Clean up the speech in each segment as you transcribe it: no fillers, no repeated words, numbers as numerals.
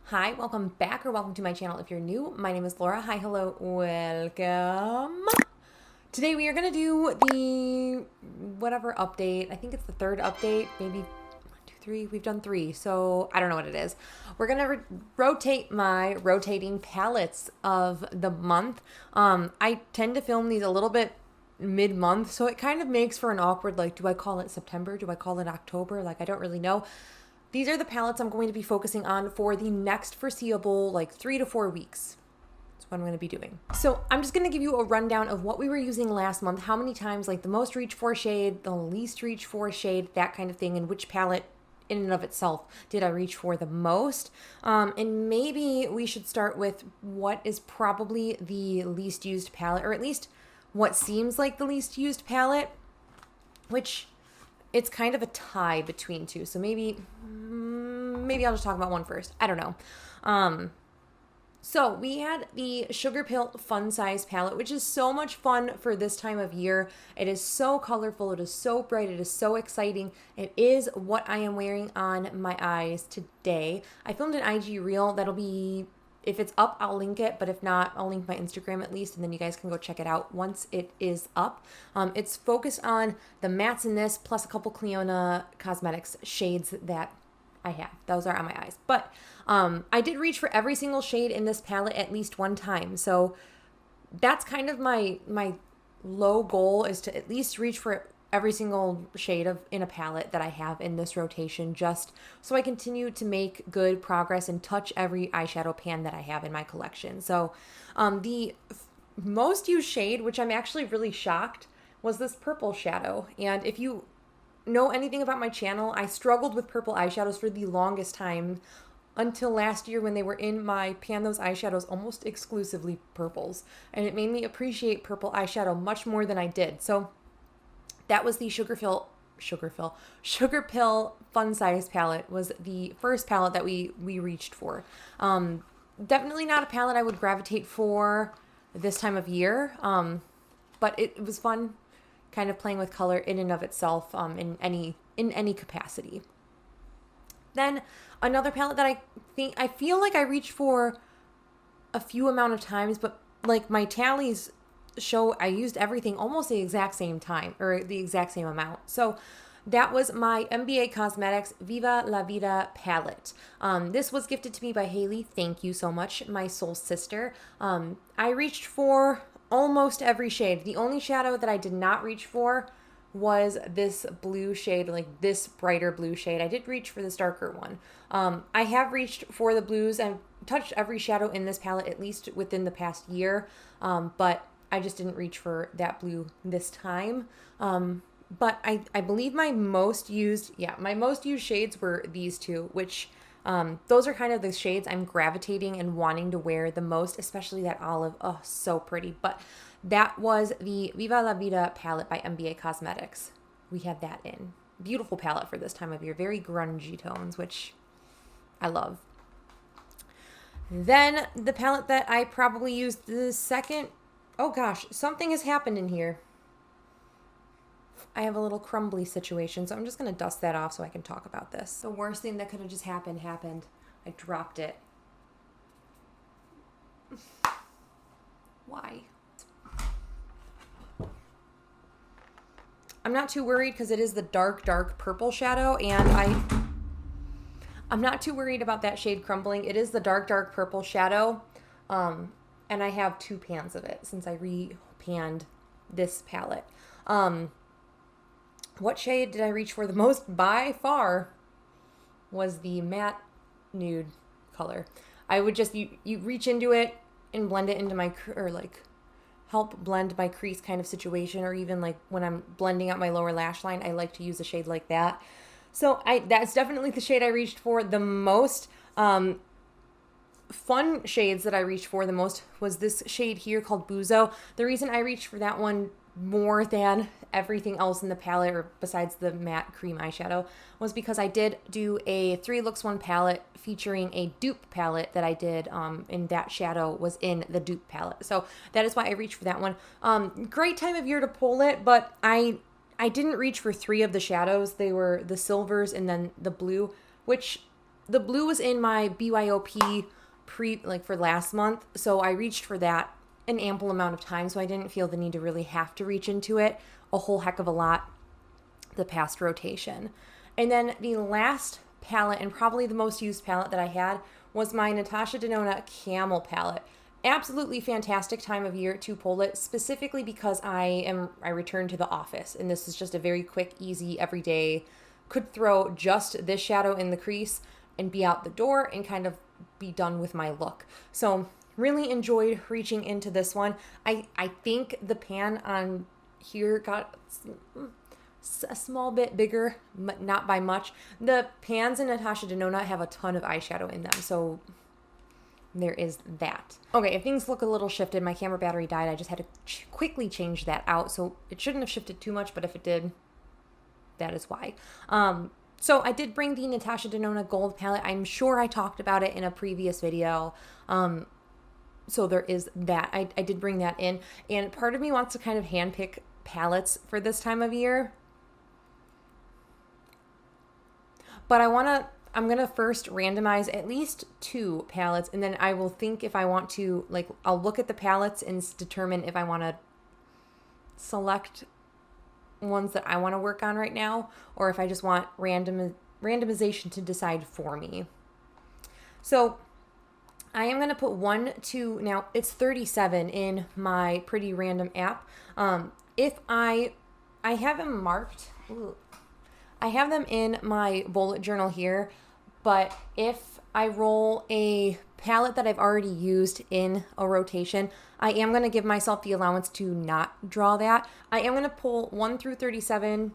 Hi, welcome back or welcome to my channel if you're new. My name is Laura. Hi, hello, welcome. Today we are going to do the whatever update. I think it's the third update, maybe 1, 2, 3. We've done 3, so I don't know what it is. We're going to rotate my rotating palettes of the month. I tend to film these a little bit mid-month, so it kind of makes for an awkward, like, do I call it September? Do I call it October? Like, I don't really know. These are the palettes I'm going to be focusing on for the next foreseeable, like 3 to 4 weeks. That's what I'm going to be doing. So I'm just going to give you a rundown of what we were using last month, how many times, like the most reach for shade, the least reach for shade, that kind of thing, and which palette in and of itself did I reach for the most. And maybe we should start with what is probably the least used palette, or at least what seems like the least used palette, which it's kind of a tie between two. So maybe I'll just talk about one first. I don't know. So we had the Sugar Pill Fun Size palette, which is so much fun for this time of year. It is so colorful. It is so bright. It is so exciting. It is what I am wearing on my eyes today. I filmed an IG reel that'll be, if it's up, I'll link it, but if not, I'll link my Instagram at least, and then you guys can go check it out once it is up. It's focused on the mattes in this, plus a couple Clionadh Cosmetics shades that I have. Those are on my eyes. But I did reach for every single shade in this palette at least one time. So that's kind of my low goal, is to at least reach for every single shade in a palette that I have in this rotation, just so I continue to make good progress and touch every eyeshadow pan that I have in my collection. So the most used shade, which I'm actually really shocked, was this purple shadow. And if you know anything about my channel, I struggled with purple eyeshadows for the longest time until last year when they were in my Pan Those eyeshadows almost exclusively purples. And it made me appreciate purple eyeshadow much more than I did. So that was the Sugar Pill Fun Size palette, was the first palette that we reached for. Definitely not a palette I would gravitate for this time of year, but it was fun kind of playing with color in and of itself, in any capacity. Then another palette that I feel like I reached for a few amount of times, but like my tallies show I used everything almost the exact same time, or the exact same amount. So that was my MBA Cosmetics Viva La Vida palette. This was gifted to me by Haley. Thank you so much, my soul sister. I reached for almost every shade. The only shadow that I did not reach for was this blue shade, like this brighter blue shade. I did reach for this darker one. I have reached for the blues and touched every shadow in this palette at least within the past year, but I just didn't reach for that blue this time. But I believe my most used shades were these two, which those are kind of the shades I'm gravitating and wanting to wear the most, especially that olive. Oh, so pretty. But that was the Viva La Vida palette by MBA Cosmetics. We had that in. Beautiful palette for this time of year. Very grungy tones, which I love. Then the palette that I probably used the second. Oh gosh, something has happened in here. I have a little crumbly situation, so I'm just going to dust that off so I can talk about this. The worst thing that could have just happened. I dropped it. Why? I'm not too worried because it is the dark purple shadow, and I'm not too worried about that shade crumbling. It is the dark purple shadow, and I have 2 pans of it since I re-panned this palette. What shade did I reach for the most? By far was the matte nude color. I would just, you reach into it and blend it into my, or like help blend my crease kind of situation, or even like when I'm blending out my lower lash line, I like to use a shade like that. So that's definitely the shade I reached for the most. Fun shades that I reached for the most was this shade here called Buzo. The reason I reached for that one more than everything else in the palette, or besides the matte cream eyeshadow, was because I did do a 3 looks 1 palette featuring a dupe palette that I did, and that shadow was in the dupe palette. So that is why I reached for that one. Great time of year to pull it, but I didn't reach for 3 of the shadows. They were the silvers and then the blue, which the blue was in my BYOP for last month, so I reached for that an ample amount of time, so I didn't feel the need to really have to reach into it a whole heck of a lot the past rotation. And then the last palette, and probably the most used palette that I had, was my Natasha Denona Camel palette. Absolutely fantastic time of year to pull it, specifically because I returned to the office, and this is just a very quick, easy, everyday, could throw just this shadow in the crease and be out the door and kind of be done with my look. So really enjoyed reaching into this one. I think the pan on here got a small bit bigger, but not by much. The pans in Natasha Denona have a ton of eyeshadow in them, so there is that. Okay, if things look a little shifted, my camera battery died. I just had to quickly change that out, so it shouldn't have shifted too much, but if it did, that is why. So I did bring the Natasha Denona Gold palette. I'm sure I talked about it in a previous video. So there is that. I did bring that in, and part of me wants to kind of handpick palettes for this time of year. But I'm going to first randomize at least 2 palettes, and then I will think if I want to, I'll look at the palettes and determine if I want to select ones that I want to work on right now, or if I just want randomization to decide for me. So I am going to put 1, 2, now it's 37 in my Pretty Random app. If I have them marked, I have them in my bullet journal here, but if I roll a palette that I've already used in a rotation, I am going to give myself the allowance to not draw that. I am going to pull 1 through 37,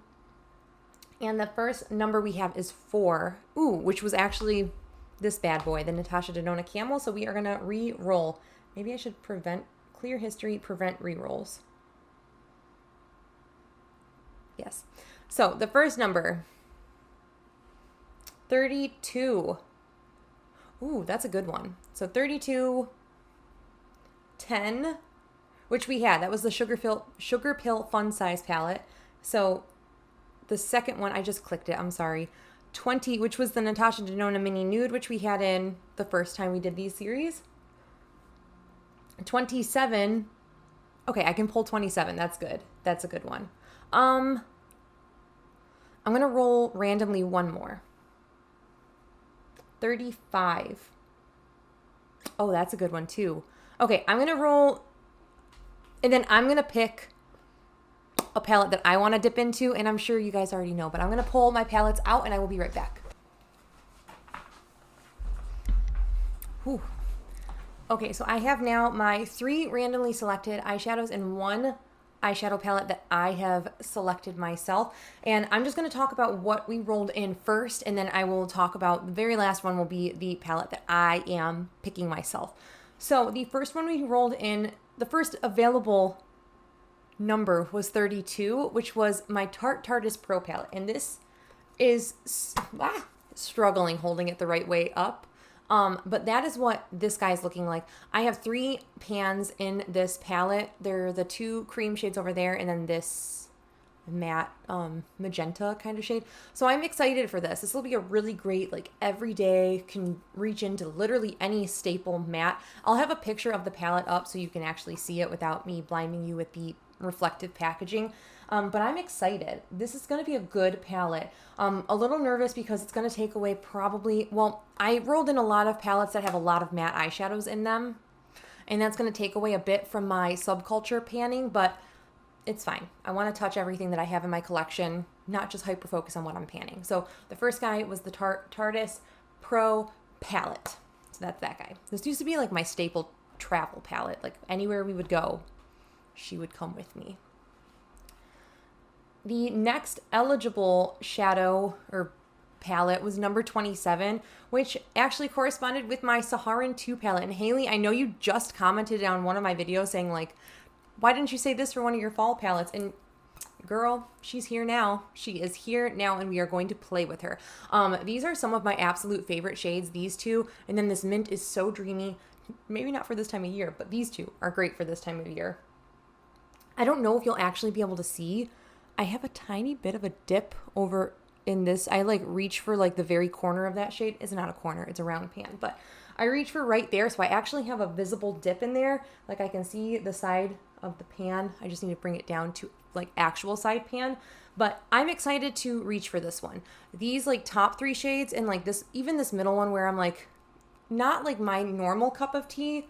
and the first number we have is 4, which was actually this bad boy, the Natasha Denona Camel, so we are going to re-roll. Maybe I should clear history, prevent re-rolls. Yes. So the first number, 32. That's a good one. So 32, 10, which we had. That was the Sugar Pill Fun Size palette. So the second one, I just clicked it. I'm sorry. 20, which was the Natasha Denona Mini Nude, which we had in the first time we did these series. 27. Okay, I can pull 27. That's good. That's a good one. I'm going to roll randomly 1 more. 35. Oh, that's a good one too. Okay, I'm going to roll, and then I'm going to pick a palette that I want to dip into, and I'm sure you guys already know, but I'm going to pull my palettes out, and I will be right back. Whew. Okay, so I have now my 3 randomly selected eyeshadows and 1 eyeshadow palette that I have selected myself, and I'm just going to talk about what we rolled in first, and then I will talk about the very last one will be the palette that I am picking myself. So the first one we rolled in, the first available number was 32, which was my Tardis Pro palette, and this is struggling holding it the right way up. But that is what this guy's looking like. I have 3 pans in this palette. They're the 2 cream shades over there, and then this matte magenta kind of shade. So I'm excited for this. This will be a really great, everyday, can reach into literally any staple matte. I'll have a picture of the palette up so you can actually see it without me blinding you with the reflective packaging. But I'm excited. This is going to be a good palette. A little nervous because it's going to take away I rolled in a lot of palettes that have a lot of matte eyeshadows in them, and that's going to take away a bit from my subculture panning, but it's fine. I want to touch everything that I have in my collection, not just hyper focus on what I'm panning. So the first guy was the Tardis Pro palette. So that's that guy. This used to be my staple travel palette. Anywhere we would go, she would come with me. The next eligible shadow or palette was number 27, which actually corresponded with my Saharan 2 palette. And Haley, I know you just commented on one of my videos saying why didn't you say this for one of your fall palettes? And girl, she's here now. She is here now, and we are going to play with her. These are some of my absolute favorite shades, these 2. And then this mint is so dreamy. Maybe not for this time of year, but these 2 are great for this time of year. I don't know if you'll actually be able to see. I have a tiny bit of a dip over in this, I like reach for like the very corner of that shade. It's not a corner, it's a round pan, but I reach for right there. So I actually have a visible dip in there. Like I can see the side of the pan. I just need to bring it down to like actual side pan. But I'm excited to reach for this one. These like top 3 shades and like this, even this middle one where I'm like, not like my normal cup of tea,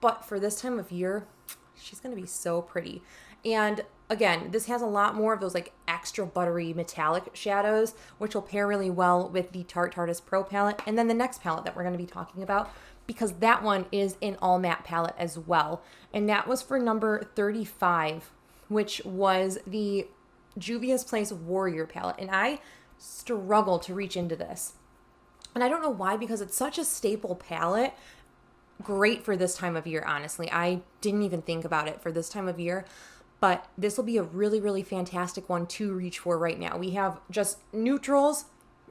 but for this time of year, she's going to be so pretty. And again, this has a lot more of those like extra buttery metallic shadows, which will pair really well with the Tarte Tardis Pro palette. And then the next palette that we're going to be talking about, because that one is an all matte palette as well. And that was for number 35, which was the Juvia's Place Warrior palette. And I struggled to reach into this. And I don't know why, because it's such a staple palette. Great for this time of year, honestly. I didn't even think about it for this time of year. But this will be a really, really fantastic one to reach for right now. We have just neutrals,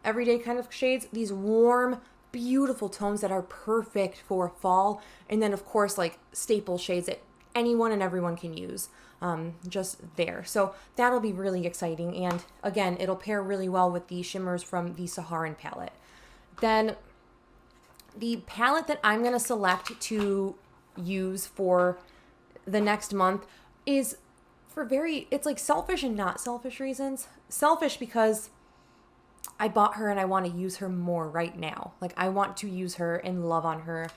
everyday kind of shades, these warm, beautiful tones that are perfect for fall. And then, of course, like staple shades that anyone and everyone can use just there. So that'll be really exciting. And again, it'll pair really well with the shimmers from the 𝙭palette. Then the palette that I'm going to select to use for the next month is for it's like selfish and not selfish reasons. Selfish because I bought her and I want to use her more right now. Like I want to use her and love on her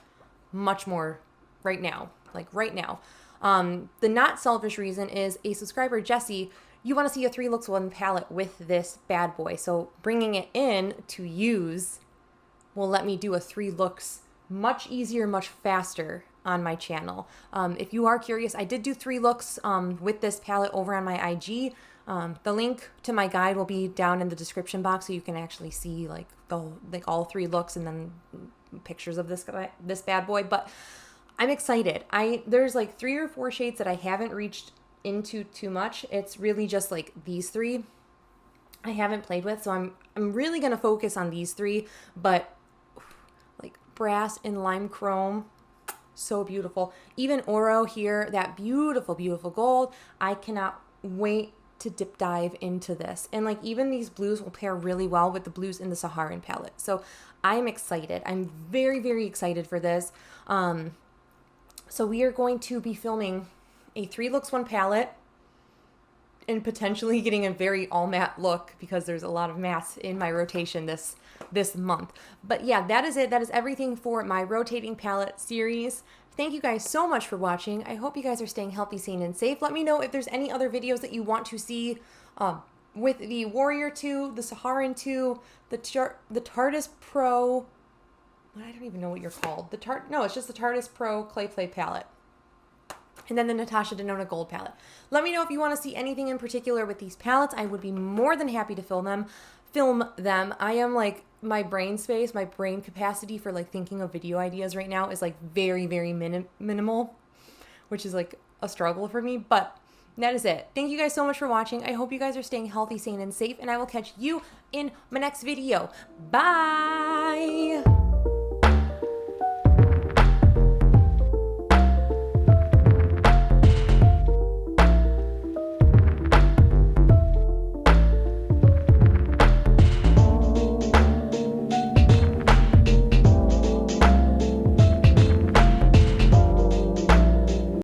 much more right now. Like right now. The not selfish reason is a subscriber, Jessie, you want to see a 3 looks 1 palette with this bad boy. So bringing it in to use will let me do a 3 looks much easier, much faster on my channel. If you are curious, I did do 3 looks with this palette over on my IG. The link to my guide will be down in the description box, so you can actually see like all 3 looks and then pictures of this bad boy. But I'm excited. There's like 3 or 4 shades that I haven't reached into too much. It's really just like these 3 I haven't played with, so I'm really gonna focus on these 3. But like brass and lime chrome, so beautiful. Even Oro here, that beautiful, beautiful gold. I cannot wait to dip dive into this. And like even these blues will pair really well with the blues in the 𝙭palette. So I'm excited. I'm very, very excited for this. So we are going to be filming a 3 looks 1 palette and potentially getting a very all matte look because there's a lot of mattes in my rotation this month. But yeah, that is it. That is everything for my rotating palette series. Thank you guys so much for watching. I hope you guys are staying healthy, sane, and safe. Let me know if there's any other videos that you want to see with the Warrior 2, the 𝙭 2, the Tardis Pro. I don't even know what you're called. It's just the Tardis Pro Clay Play palette. And then the Natasha Denona Gold palette. Let me know if you want to see anything in particular with these palettes. I would be more than happy to film them. I am like, my brain space, my brain capacity for like thinking of video ideas right now is like very, very minimal, which is like a struggle for me. But that is it. Thank you guys so much for watching. I hope you guys are staying healthy, sane, and safe. And I will catch you in my next video. Bye!